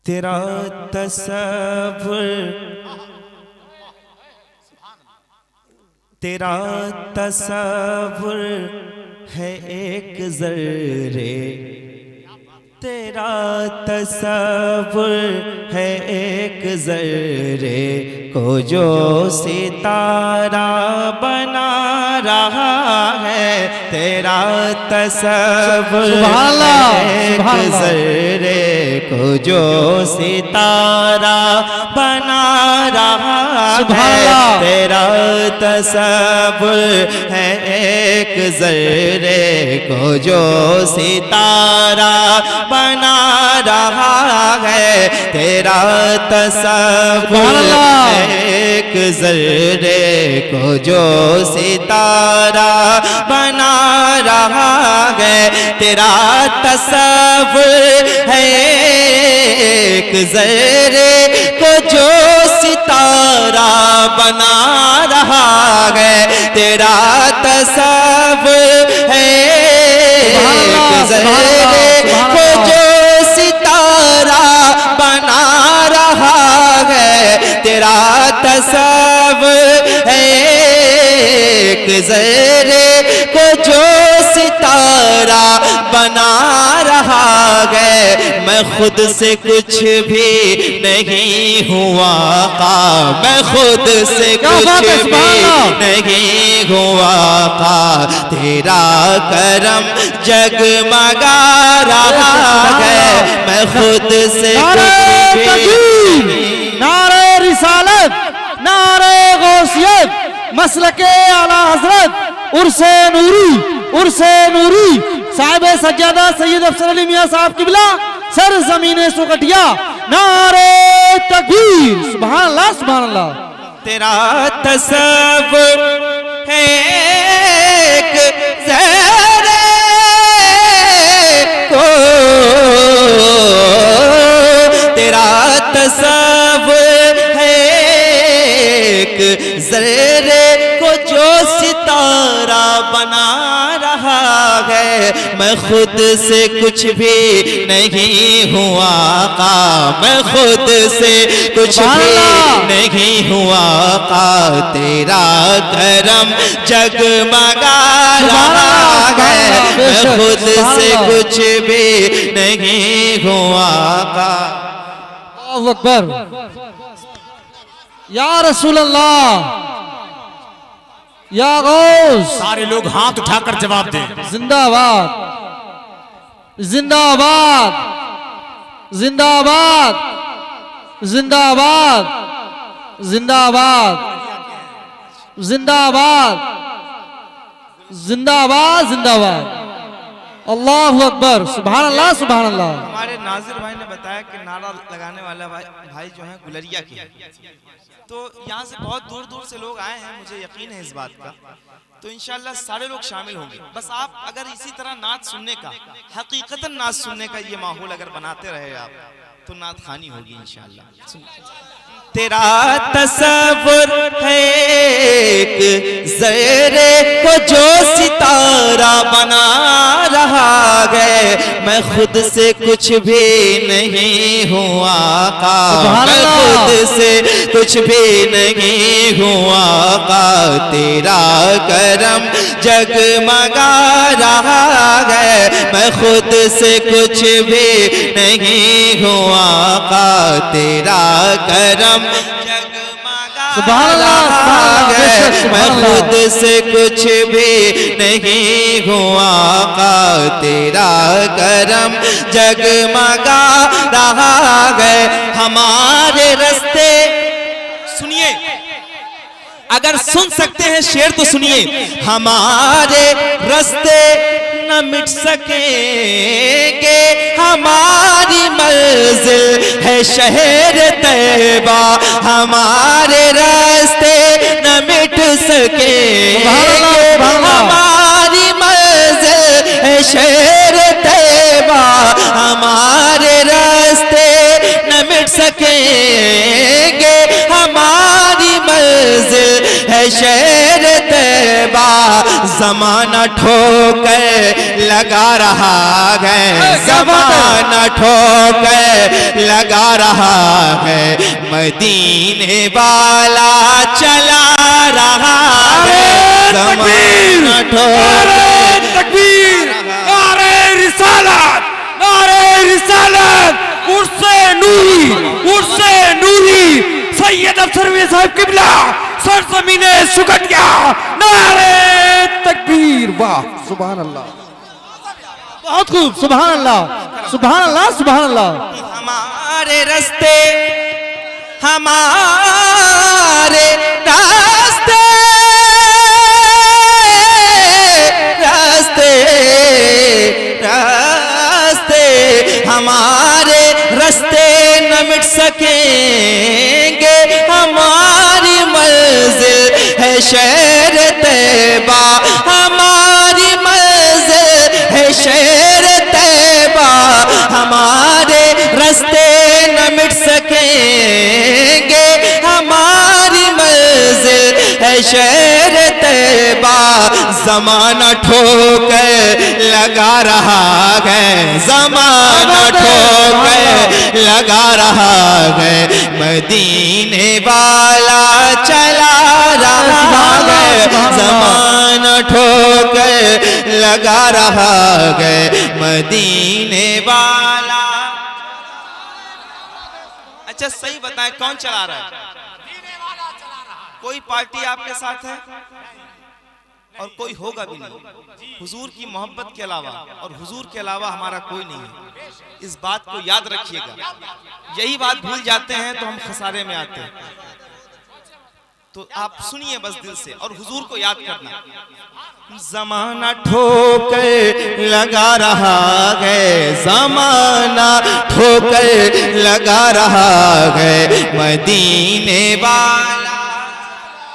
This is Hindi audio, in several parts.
तेरा तसव्वुर, तेरा तसव्वुर है एक ज़र्रे, तेरा तसव्वुर है एक ज़र्रे को जो सितारा बना रहा है। तेरा तसव्वुर एक ज़र्रे को जो सितारा बना रहा है। तेरा तसव्वुर है एक ज़र्रे को जो सितारा बना रहा है। तेरा तसव्वुर एक ज़र्रे को जो सितारा बना रहा है। तेरा तसव्वुर है एक ज़र्रे को जो सितारा बना रहा है। तेरा तसव्वुर है एक ज़र्रे को जो सितारा बना रहा है। तेरा तसव्वुर है एक ज़र्रे को जो सितारा बना रहा है। मैं खुद से कुछ भी नहीं हुआ का, मैं खुद से कुछ भी नहीं हुआ का। तेरा करम जगमगा रहा है। मैं खुद से कुछ भी। नारे रिसालत, नारे गौसियत, मसलके आला हजरत, उर्से नूरी, उर्से नूरी, साहिब सज्जादा सैयद अफसर अली मियां साहब किबला, सर ज़मीने सुकटिया। नारे तकबीर, सुभान अल्लाह, सुभान अल्लाह। तेरा तसव्वुर है एक ज़र्रे को, तेरा तसव्वुर है एक ज़र्रे को जो सितारा बना रहा है। मैं खुद से कुछ भी नहीं हुआ का, मैं खुद से कुछ भी नहीं हुआ का। तेरा करम जगमगा रहा है। मैं खुद से कुछ भी नहीं हुआ का। अल्लाहु अकबर, या रसूल अल्लाह, या गौस। सारे लोग हाथ उठाकर जवाब दें। जिंदाबाद, जिंदाबाद, जिंदाबाद, जिंदाबाद, जिंदाबाद, जिंदाबाद, जिंदाबाद, जिंदाबाद। अल्लाहु अकबर, सुभान अल्लाह, सुभान अल्लाह। हमारे नाजिर भाई ने बताया कि नारा लगाने वाला भाई जो है गुलरिया के, तो यहाँ से बहुत दूर दूर से लोग आए हैं, मुझे यकीन है इस बात का। तो इंशाल्लाह सारे लोग शामिल होंगे। बस आप अगर इसी तरह नात सुनने का, हकीकतन नात सुनने का ये माहौल अगर बनाते रहे आप, तो नात खानी होगी इंशाल्लाह। तेरा तसव्वुर है एक ज़र्रे को जो सितारा बना रहा है। मैं खुद से कुछ भी नहीं हुआ का, मैं खुद से कुछ भी नहीं हुआ का। तेरा करम जगमगा रहा है। मैं खुद से कुछ भी नहीं हुआ का। तेरा करम जगमगा रहा है। मैं खुद से कुछ भी नहीं हुआ का। तेरा करम जगमगा रहा है। हमारे रास्ते सुनिए, अगर सुन सकते हैं शेर तो सुनिए। हमारे रास्ते न मिट सकेंगे, हमारी मंजिल है शहर तैयबा, हमारे रास्ते न मिट सकेंगे, हमारी मंजिल है शहर तैयबा, हमारे रास्ते न मिट सकेंगे, हमारी मंजिल है शहर तैयबा। ज़माना ठोकर लगा रहा है, ज़माना ठोकर लगा रहा है, मदीने वाला चला रहा है, ज़माना ठोकर तकबीर, नारे रिसालत, नारे रिसालत, उर्से नूरी, उर्से नूरी, सैयद अफसर मियां साहब किबला सरजमीने सुगटिया, नारे तकबीर। वाह सुभान अल्लाह, बहुत खूब, सुभान अल्लाह, सुभान अल्लाह, सुभान अल्लाह। हमारे रास्ते, हमारे रास्ते, रास्ते, रास्ते, हमारे रास्ते न मिट सकेंगे, हमारी मंजिल है शहर तैयबा, हमारी मंजिल है शहर तैयबा, हमारे रास्ते न मिट सकेंगे, हमारी मंजिल है शहर तैयबा। ज़माना ठोकर लगा रहा है, ज़माना ठोकर लगा रहा है, मदीने वाला चला रहा है, ज़माना ठोकर लगा रहा है, मदीने वाला। अच्छा सही बताएं कौन चला रहा है? कोई पार्टी आपके साथ है और कोई होगा भी नहीं, हुजूर की मोहब्बत के अलावा और हुजूर के अलावा हमारा कोई नहीं है। इस बात को याद रखिएगा, यही बात भूल जाते हैं तो हम खसारे में आते हैं। तो आप सुनिए बस दिल से और हुजूर को याद करना। ज़माना ठोकर लगा रहा है, ज़माना ठोकर लगा रहा है, मदीने वाला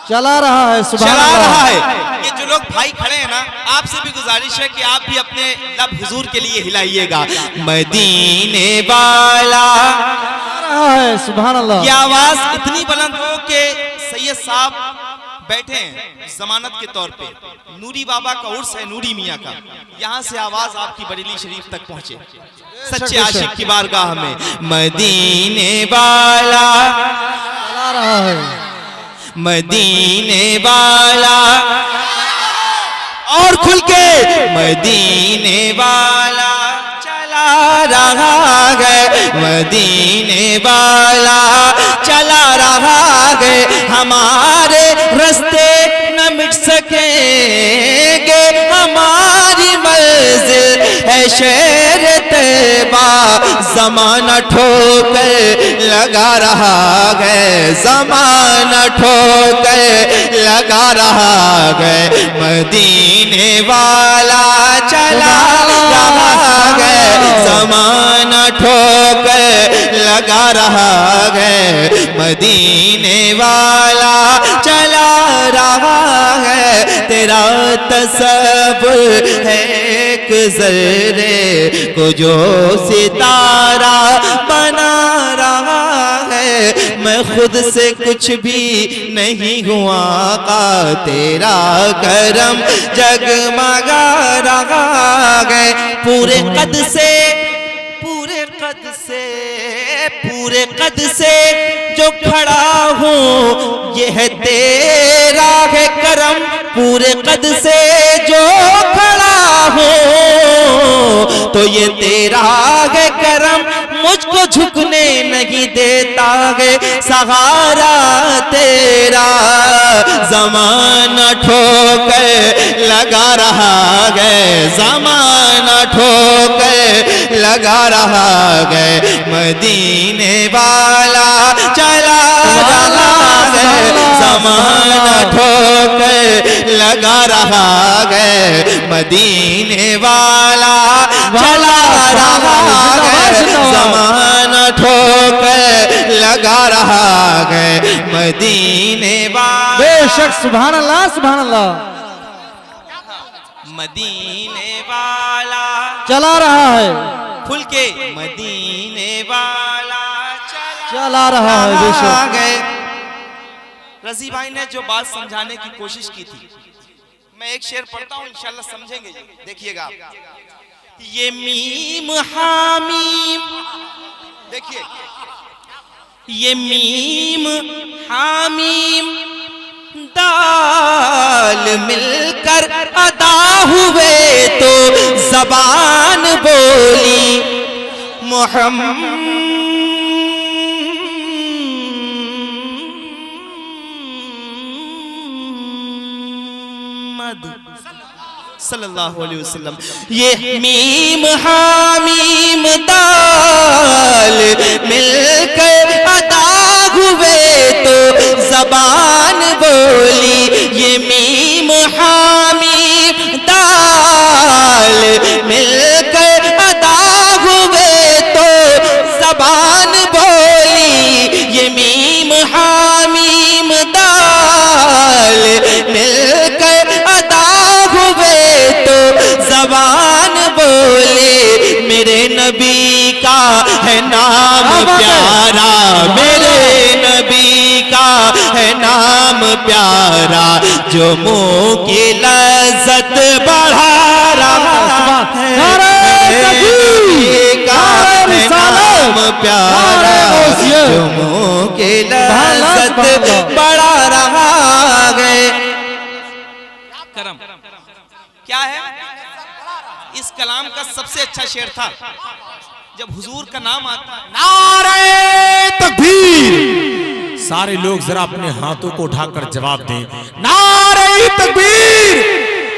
चला रहा है, सुभान चला अल्लाह। रहा है। ये जो लोग भाई खड़े हैं ना, आपसे भी गुजारिश है कि आप भी अपने लब हुजूर के लिए हिलाइएगा, मदीने वाला रहा है, सुभान अल्लाह। ये आवाज इतनी बुलंद हो कि सैयद साहब बैठे हैं जमानत के तौर पे, नूरी बाबा का उर्स है, नूरी मियाँ का, यहाँ से आवाज आपकी बरेली शरीफ तक पहुंचे, सच्चे आशिक की बारगाह में, मदीने वाला चला रहा है, मदीने वाला, और खुल के, मदीने वाला चला रहा है, मदीने वाला चला रहा है, हमारे रास्ते न मिट सकेंगे, हमारी मंजिल है शहर तैयबा। ज़माना ठोकर लगा रहा है, ज़माना ठोकर लगा रहा है, मदीने वाला चला रहा है, ज़माना ठोकर लगा रहा है, मदीने वाला चला रहा है। तेरा तसव्वुर है एक ज़र्रे को जो सितारा बना रहा है, मैं खुद से कुछ भी नहीं हुआ का, तेरा करम जगमगा रहा है, पूरे कद से, पूरे कद से, पूरे कद से जो खड़ा हूँ ये है तेरा है करम, पूरे कद से जो खड़ा हूँ तो ये तेरा है करम, मुझको झुकने नहीं देता है सहारा तेरा। ज़माना ठोकर लगा रहा है, ज़माना ठोकर लगा रहा है, मदीने वाला चला रहा है, ज़माना ठोकर लगा रहा है, मदीने वाला चला रहा है, ज़माना ठोकर लगा रहा है, मदीने वाला। बेशक, सुभान अल्लाह, सुभान अल्लाह। मदीने वाला चला रहा है, खुल के मदीने वाला चला रहा है। बेशक गए। रजी भाई ने जो बात समझाने की कोशिश की थी, मैं एक शेर पढ़ता हूँ, इंशाल्लाह समझेंगे। देखिएगा आप, ये मीम हामीम, देखिए ये मीम हामीम दाल मिलकर अदा हुए तो ज़बान बोली मोहम्मद सल्लल्लाहु अलैहि वसल्लम। ये मीम हामीम दाल मिलकर अदा हुए तो ज़बान बोली, ये मीम हामीम दाल मिलकर अदा हुए तो ज़बान बोली, ये मीम हामीम दाल मिलकर अदा हुए तो ज़बान बोले, मेरे नबी का है नाम प्यारा, मेरे नबी का है नाम प्यारा, जो मुँह की लज्जत बढ़ा रहा है, मेरे नबी का है नाम प्यारा, जो मुँह की लज्जत बढ़ा रहा है। करम क्या है? इस कलाम का सबसे अच्छा शेर था जब हुजूर का नाम आता, नारे तकबीर। सारे लोग जरा अपने हाथों को उठाकर जवाब दें, नारे तकबीर,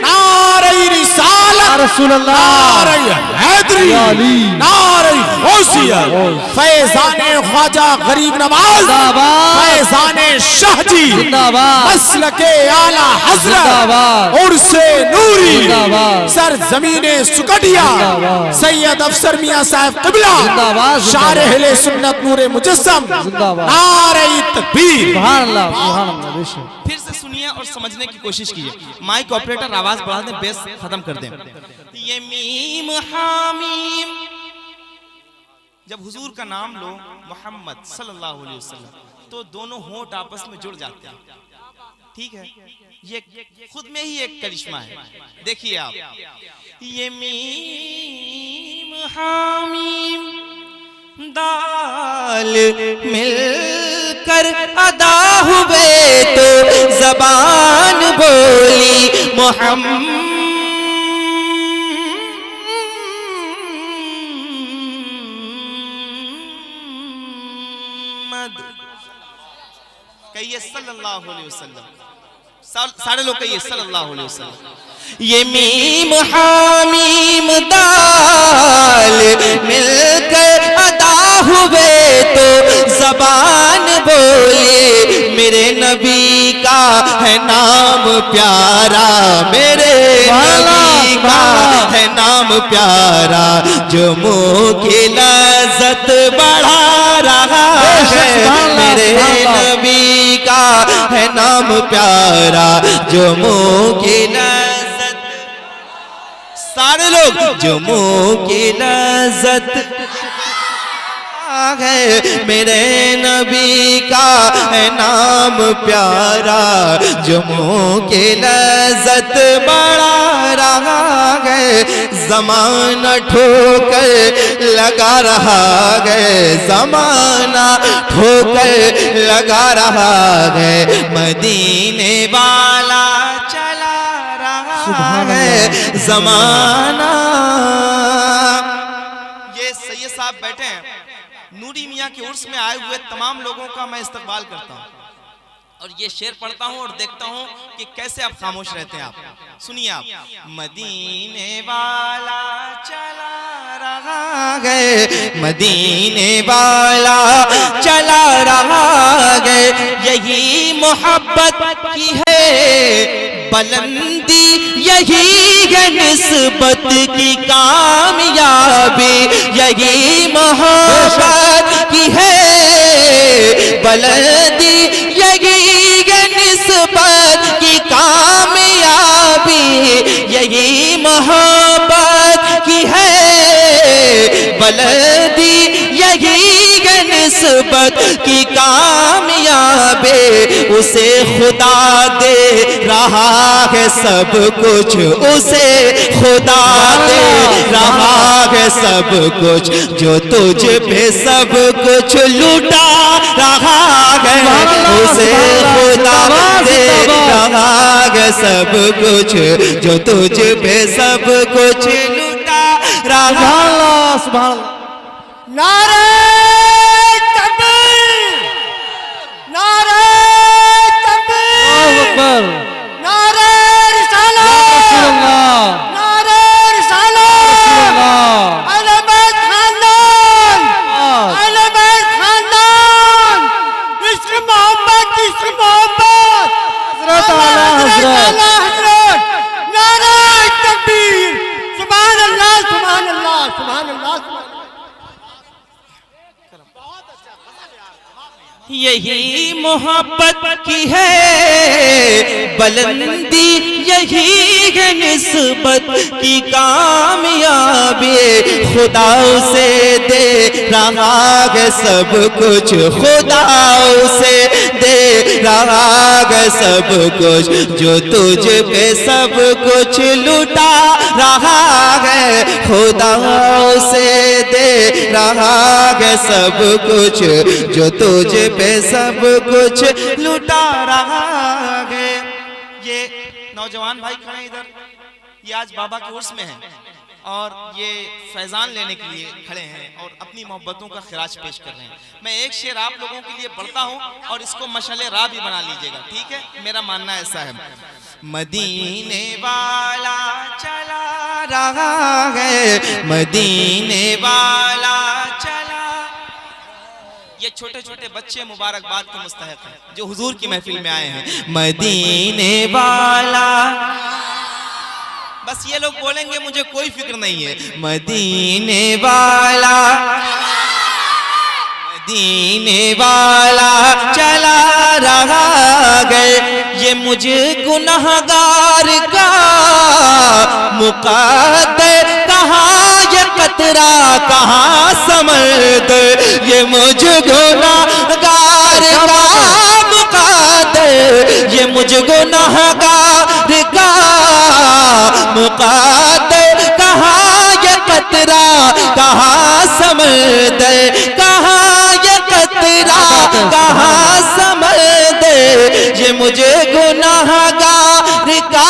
नारे रिसालत, रसूलुल्लाह, नारे हैदरी, नारे गौसियत, फैज़ाने ख्वाजा गरीब नवाज, फैज़ाने शाहजी, मसलके आला हज़रत, उर्से नूरी, सर जमीने सुकटिया, सैयद अफसर मियां साहब क़िबला, शार अहले सुन्नत नूरे मुजस्सम, नारे तकबीर। सुभान अल्लाह, सुभान अल्लाह। बेशक फिर से सुनिए और समझने की कोशिश कीजिए। माइक ऑपरेटर आवाज बढ़ा दें, बेस खत्म कर दें। ये मीम हामीम, जब हुजूर का नाम लो मोहम्मद सल्लल्लाहु अलैहि वसल्लम, तो दोनों होंठ आपस में जुड़ जाते हैं। ठीक है, ये खुद में ही एक करिश्मा है। देखिए आप, ये मीम हामीम दाल मिलकर अदा हुए तो ज़बान बोली मोहम्मद। कहिए सल्लल्लाहु अलैहि वसल्लम, सारे लोग कहिए सल्लल्लाहु अलैहि वसल्लम। ये मीम हामीम दाल मिलकर अदा हुए तो ज़बान बोले, मेरे नबी का है नाम प्यारा, मेरे नबी का है नाम प्यारा, जो मुँह की लज्जत बढ़ा रहा है, मेरे नबी का है नाम प्यारा, जो मुँह की लज्जत, सारे लोग जो मुँह की लज्जत है, मेरे नबी का है नाम प्यारा, जो मुँह की लज्जत बढ़ा रहा है, ज़माना ठोकर लगा रहा है, ज़माना ठोकर लगा रहा है, मदीने वाला चला रहा है ज़माना। ये सैयद साहब बैठे हैं, नूरी मियाँ के उर्स में आए हुए तमाम लोगों का मैं इस्तकबाल करता हूँ और ये शेर पढ़ता हूँ और देखता हूँ कि कैसे आप खामोश रहते हैं। आप सुनिए, आप मदीने वाला चला रहा है, मदीने वाला चला रहा है, यही मोहब्बत की है बुलंदी, यही है निस्बत की कामयाबी, यही मोहब्बत की है बुलंदी, यही है निस्बत की कामयाबी, यही मोहब्बत की है बुलंदी, यही है निस्बत की कामयाबी। उसे खुदा दे रहा है सब कुछ, उसे खुदा दे रहा है सब कुछ, जो तुझ पे सब कुछ लुटा रहा है। उसे खुदा दे रहा है सब कुछ, जो तुझ पे सब कुछ लुटा रहा। सुभान नारे तकबीर, नारे तकबीर, नारे रिसालत, नारे रिसालत, अहले बैत खानदान, अहले बैत खानदान, इश्क मोहब्बत, इश्क मोहब्बत, हजरत आला हजरत, नारे तकबीर, सुभान अल्लाह, सुभान अल्लाह, सुभान अल्लाह। यही मोहब्बत की है बुलंदी, यही है निस्बत की कामयाबी। खुदा उसे दे रहा है सब कुछ, खुदा उसे दे रहा है सब कुछ, जो तुझ पे सब कुछ लुटा रहा है। खुदा उसे दे रहा है सब कुछ, जो तुझ पे सब कुछ लुटा रहा है। ये नौजवान भाई खड़े इधर, ये आज बाबा के उर्स में हैं और ये फैजान लेने के लिए खड़े हैं और अपनी मोहब्बतों का खिराज पेश कर रहे हैं। मैं एक शेर आप लोगों के लिए पढ़ता हूं और इसको मशअले राह भी बना लीजिएगा, ठीक है? मेरा मानना ऐसा है। मदीने वाला चला रहा है, मदीने वाला चला। ये छोटे छोटे बच्चे मुबारकबाद के मुस्तहक हैं जो हुजूर की महफिल में आए हैं। मदीने वाला, बस ये लोग बोलेंगे, मुझे कोई फिक्र नहीं है। मदीने वाला, मदीने वाला चला रहा है, ये मुझे गुनहगार का मुक़द्दर कहाँ, ये कतरा कहाँ समंदर, ये मुझे गुनहगार का मुक़द्दर, ये मुझे गुनहगार का मुक़द्दर कहाँ, ये कतरा कहाँ समंदर, कहाँ ये कतरा कहाँ समंदर, ये मुझे गुनहगार का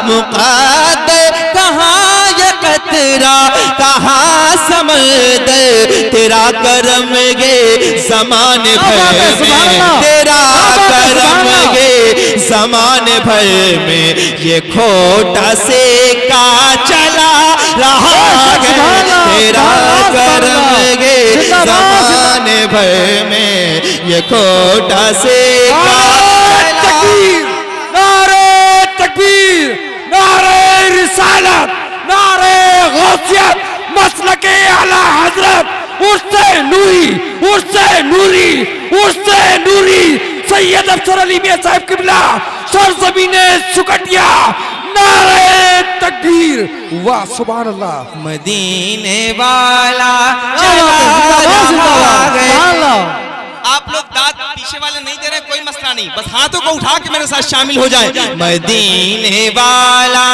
मुक़द्दर कहाँ, ये कतरा कहाँ समंदर। तेरा करम गे ज़माने भर में, तेरा करम गे ज़माने भर में, ये खोटा से का चला रहा है। तेरा करम गे ज़माने भर में, ये खोटा से का तकबीर, नारे तकबीर, नारे रिसालत, नारे गौसियत, मसलके आला हजरत, उससे नूरी, उससे नूरी, उससे नूरी सैयद अफसर अली मियां साहब किबला सरज़मीने सुकटिया। नारे तकबीर, वाह सुभान अल्लाह। मदीने वाला चला रहा है। आप लोग दांत पीछे वाले नहीं दे रहे, कोई मसला नहीं, बस हाथों को उठा के मेरे साथ शामिल हो जाए। मदीने वाला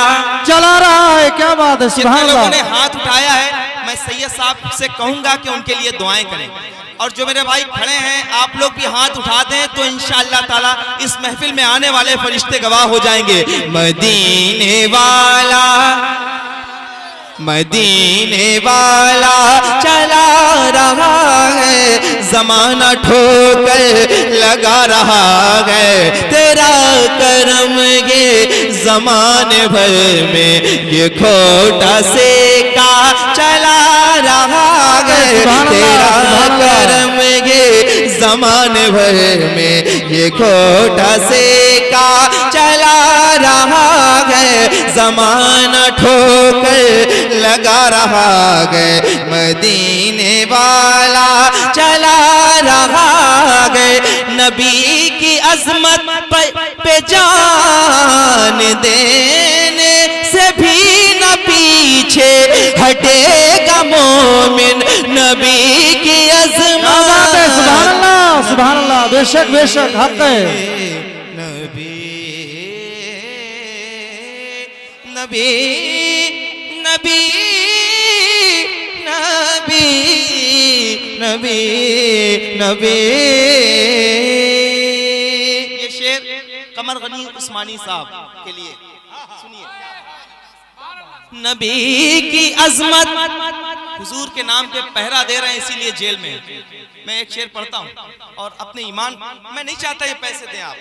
चला रहा है, क्या बात है, जितने सुभान लोगों ने अल्लाह। हाथ उठाया है, मैं सैयद साहब से कहूंगा कि उनके लिए दुआएं करें, और जो मेरे भाई खड़े हैं आप लोग भी हाथ उठा दें तो इंशाअल्लाह ताला इस महफिल में आने वाले फरिश्ते गवाह हो जाएंगे। मदीने वाला मदीने वाला चला रहा है, जमाना ठोकर लगा रहा है। तेरा करम ये जमाने भर में ये खोटा से का चला रहा है। तेरा करम ये जमाने भर में ये खोटा से का चला रहा है। जमाना ठोकर लगा रहा है, मदीने वाला चला रहा है। नबी की अजमत पे जान देने से भी न पीछे हटेगा मोमिन। नबी की अजमत, सुभान अल्लाह, सुभान अल्लाह, बेशक बेशक हक है। नबी नबी नबी नबी नबी नबी। ये शेर कमर गनी उस्मानी साहब के लिए सुनिए। नबी की अजमत, हुजूर के नाम पे पहरा दे रहे हैं इसीलिए जेल में। मैं एक शेर पढ़ता हूँ और अपने ईमान, मैं नहीं चाहता ये पैसे दें आप,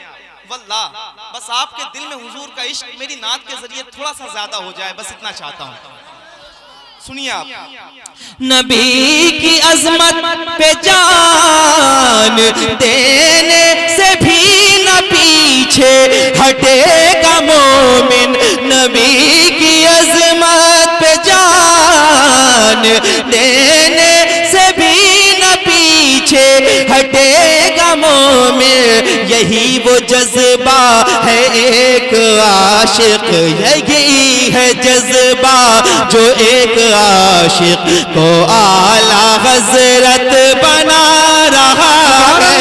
वल्लाह बस आपके दिल में हुजूर का इश्क मेरी नात के जरिए थोड़ा सा ज्यादा हो जाए, बस इतना चाहता हूँ। सुनिए आप। नबी की अजमत पे जान देने से भी न पीछे हटेगा मोमिन। नबी की अजमत पे जान देने से भी न पीछे हटेगा मोमिन। यही वो जज्बा है एक आशिक, यही है जज्बा जो एक आशिक को आला हजरत बना रहा है।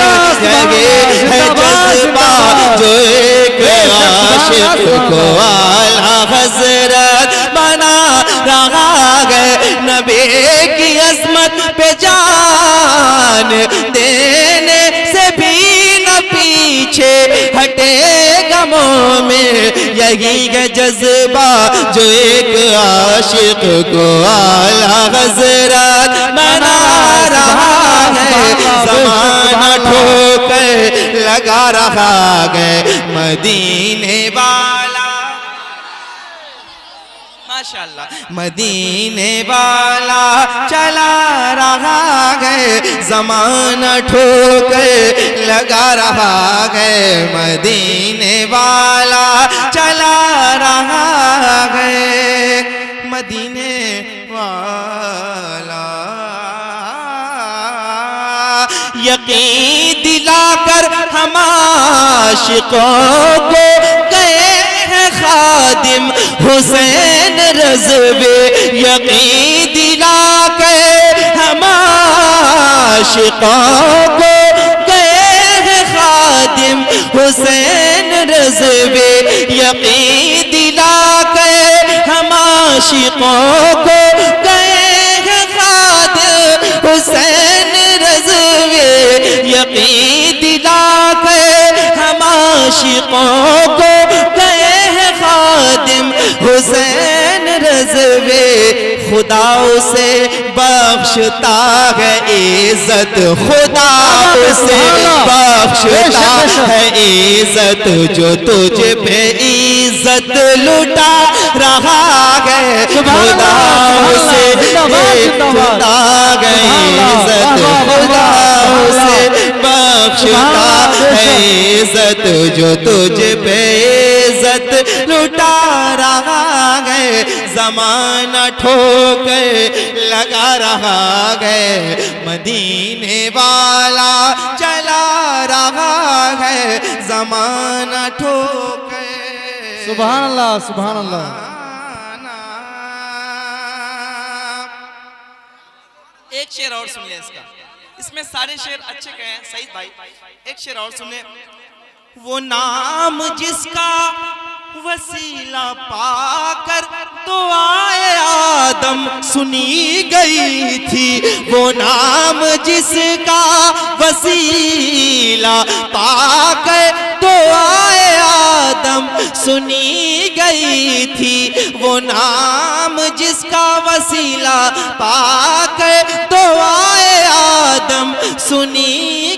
यही है जज्बा जो एक आशिक को आला हजरत बना रहा है। नबी की अजमत पे जान देने से भी न पीछे हटेगा मोमिन। यही है जज्बा जो एक आशिक को आला हजरत बना रहा है। ज़माना ठोकर लगा रहा है, मदीने वाला माशाअल्लाह मदीने वाला चला रहा है। ज़माना ठोकर लगा रहा है, मदीने वाला चला रहा है। मदीने वाला यकीन दिलाकर हम आशिकों को गए हैं खादिम हुसैन रज़वे। यकीन दिलाकर हम आशिकों को गए हैं खादिम हुसैन रज़वे। यकीन दिलाकर हम आशिकों को गए हैं खादिम हुसैन रज़वे। यकीन दिलाकर हम आशिकों को गए हैं खादिम हुसैन रज़वे। खुदा उसे बख्शता है इज्जत, खुदा उसे बख्शता है इज्जत, जो तुझ पे इज्जत लुटा रहा है। खुदा उसे बख्शता है इज्जत, खुदा उसे बख्शता है इज्जत, जो तुझ पे इज्जत लुटा रहा है। ज़माना ठोकर लगा रहा है, मदीने वाला चला रहा है। ज़माना ठोकर सुभान अल्लाह, सुभान अल्लाह। एक शेर और सुन ले इसका, इसमें सारे शेर अच्छे कहे हैं सईद भाई। एक शेर और सुने। वो नाम जिसका वसीला पाकर तो आए आदम सुनी गई थी। वो नाम जिसका वसीला पाकर तो आए आदम आदम सुनी गई थी, वो नाम जिसका वसीला पाकर दुआए आदम सुनी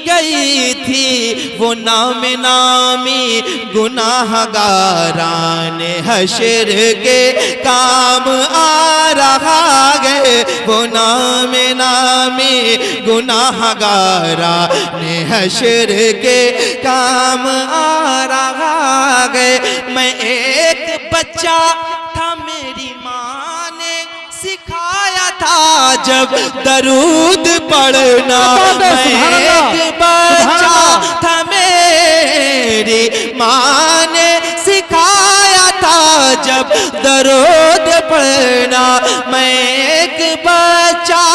गई थी, वो नाम नामी गुनाहगारान हशर के काम आ रहा है, वो नाम नामी गुनाहगारान हशर के काम आ रहा है। मैं एक बच्चा था, मेरी माँ ने सिखाया था जब दरूद पढ़ना, मैं एक बच्चा था, मेरी माँ ने सिखाया था जब दरूद पढ़ना, मैं एक बच्चा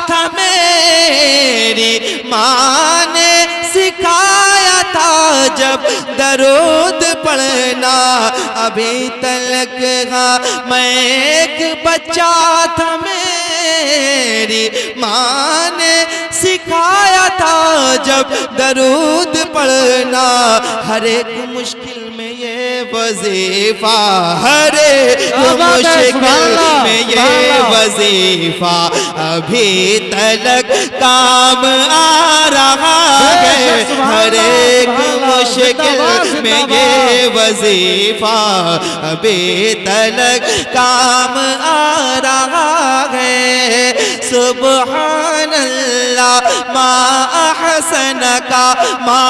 था, मेरी माँ ने सिखाया था जब दरूद पढ़ना। अभी तक मैं एक बच्चा था, मेरी माँ ने सिखाया था जब दरूद पढ़ना। हर एक मुश्किल में ये वजीफा, हर एक मुश्किल में ये वजीफा अभी तक काम आ रहा है, हर एक मुश्किल में ये वजीफा अभी तक काम आ रहा है। सुबहान अल्लाह मा अहसन का, मा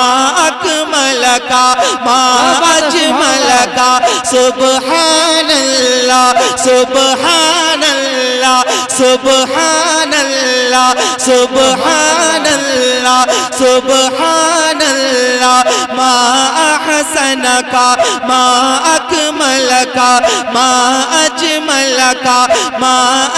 अकमल का, मा अजमल का। सुबहान अल्लाह, सुबहान अल्लाह, सुबहान अल्लाह, सुबहान अल्लाह, सुबहान अल्लाह। मा अहसन का, मा अकमल का, मा अजमल का, मा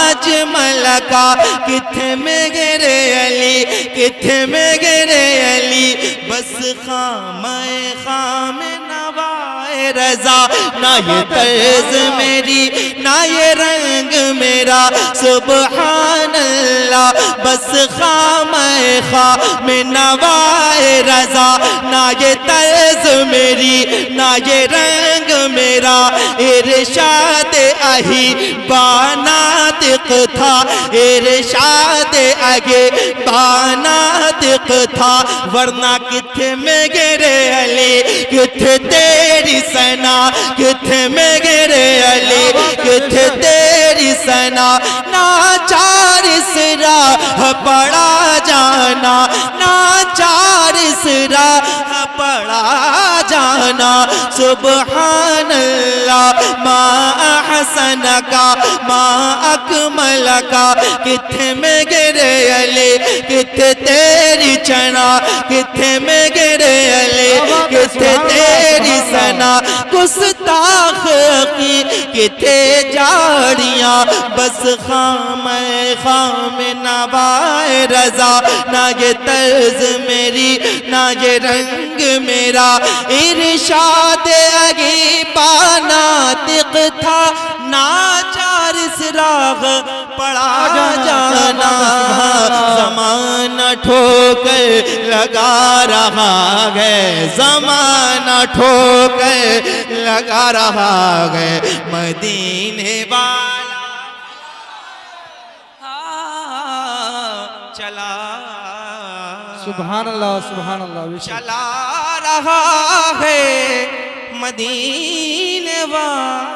अजमल का। किथे में गिरे अली, किथे में गिरे अली, बस खामे खामे नवाए रजा। ना ये तर्ज मेरी, ना ये रंग मेरा, सुबहान अल्लाह, बस खामे खामे नवाए रजा। ना ये तर्ज मेरी, ना ये रंग मेरा, इरशाद आही बानातिक था, इरशाद आगे बानातिक था। वरना किथे में गिरे अली, किथे तेरी सना, किथे में गिरे अली, किथे तेरी सना। नाचार सिरा पड़ा जाना, नाचार सिरा पड़ा जाना। सुबहान अल्लाह मा अहसन का, मा अकमल का। किथे में गिरे अली, किथे तेरी चना, किथे में गिरे अली, किथे तेरी सना। गुस्ताख की किथे जाड़ियाँ, बस खामे खामे नवाए रजा। ना ये तर्ज मेरी, ना ये रंग मेरा, इरशाद आगे बानातिक था। नाचार सिराग पड़ा जाना, ज़माना ठोकर लगा रहा है, ज़माना ठोकर लगा रहा है। मदीने वाला चला, सुभान अल्लाह, सुभान अल्लाह। चला रहा है मदीने वाला।